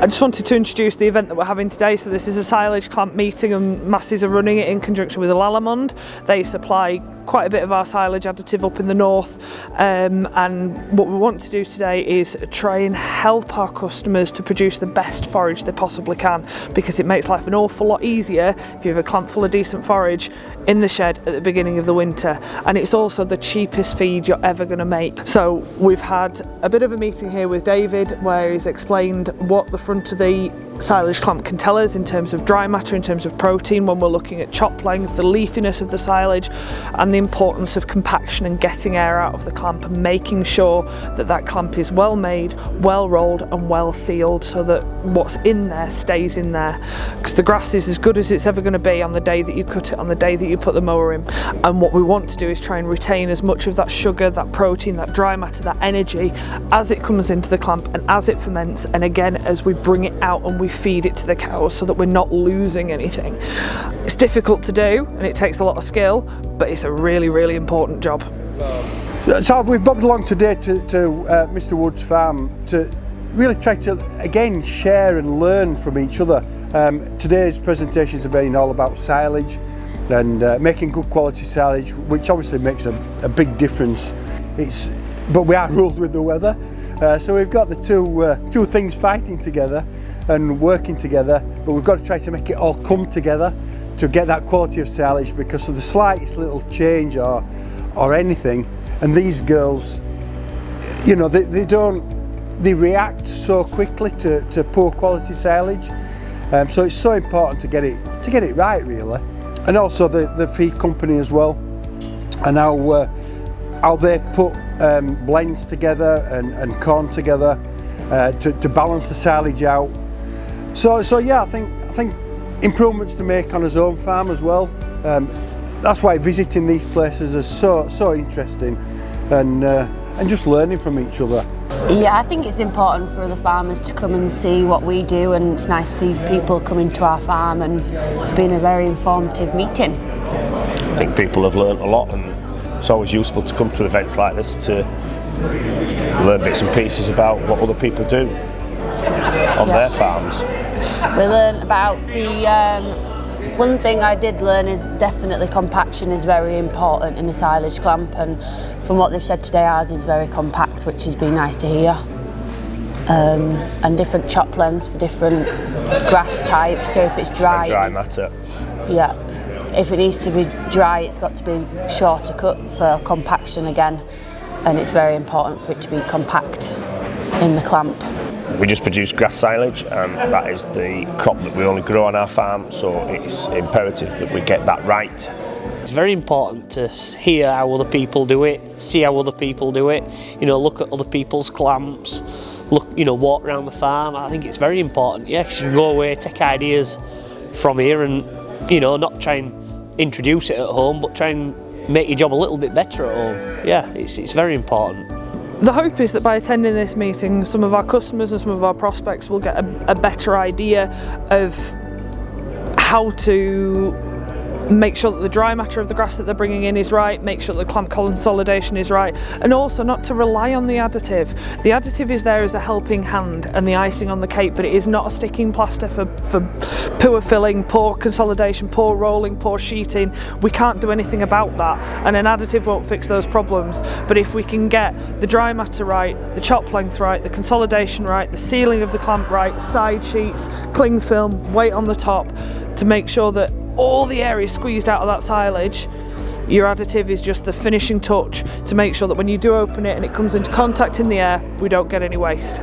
I just wanted to introduce the event that we're having today. So this is a silage clamp meeting, and Masses are running it in conjunction with Lallemand. They supply quite a bit of our silage additive up in the north, and what we want to do today is try and help our customers to produce the best forage they possibly can, because it makes life an awful lot easier if you have a clamp full of decent forage in the shed at the beginning of the winter, and it's also the cheapest feed you're ever going to make. So we've had a bit of a meeting here with David where he's explained what the front of the silage clamp can tell us in terms of dry matter, in terms of protein, when we're looking at chop length, the leafiness of the silage, and the importance of compaction and getting air out of the clamp and making sure that that clamp is well made, well rolled and well sealed, so that what's in there stays in there, because the grass is as good as it's ever going to be on the day that you cut it, on the day that you put the mower in. And what we want to do is try and retain as much of that sugar, that protein, that dry matter, that energy as it comes into the clamp and as it ferments, and again as we bring it out and we feed it to the cows, so that we're not losing anything. It's difficult to do and it takes a lot of skill, but it's a really important job. So we've bobbed along today to Mr. Wood's farm to really try to again share and learn from each other. Today's presentations have been all about silage and making good quality silage, which obviously makes a big difference. But we are ruled with the weather, so we've got the two things fighting together and working together, but we've got to try to make it all come together to get that quality of silage, because of the slightest little change or anything, and these girls, you know, they react so quickly to poor quality silage, so it's so important to get it right, really. And also the feed company as well, and how they put blends together and corn together to balance the silage out. So yeah, I think improvements to make on his own farm as well. That's why visiting these places is so interesting, and just learning from each other. Yeah, I think it's important for the farmers to come and see what we do, and it's nice to see people coming to our farm, and it's been a very informative meeting. I think people have learnt a lot, and it's always useful to come to events like this to learn bits and pieces about what other people do on their farms. We learned about one thing I did learn is definitely compaction is very important in a silage clamp, and from what they've said today, ours is very compact, which has been nice to hear. And different chop lengths for different grass types, so if it's dry... And dry matter. Yeah. If it needs to be dry, it's got to be shorter cut for compaction again, and it's very important for it to be compact in the clamp. We just produce grass silage, and that is the crop that we only grow on our farm, so it's imperative that we get that right. It's very important to hear how other people do it, see how other people do it, you know, look at other people's clamps, look, you know, walk around the farm. I think it's very important, yeah, because you can go away, take ideas from here, and, you know, not try and introduce it at home, but try and make your job a little bit better at home. Yeah, it's very important. The hope is that by attending this meeting, some of our customers and some of our prospects will get a better idea of how to make sure that the dry matter of the grass that they're bringing in is right, make sure that the clamp consolidation is right, and also not to rely on the additive. The additive is there as a helping hand and the icing on the cake, but it is not a sticking plaster for poor filling, poor consolidation, poor rolling, poor sheeting. We can't do anything about that, and an additive won't fix those problems. But if we can get the dry matter right, the chop length right, the consolidation right, the sealing of the clamp right, side sheets, cling film, weight on the top, to make sure that all the air is squeezed out of that silage, your additive is just the finishing touch to make sure that when you do open it and it comes into contact in the air, we don't get any waste.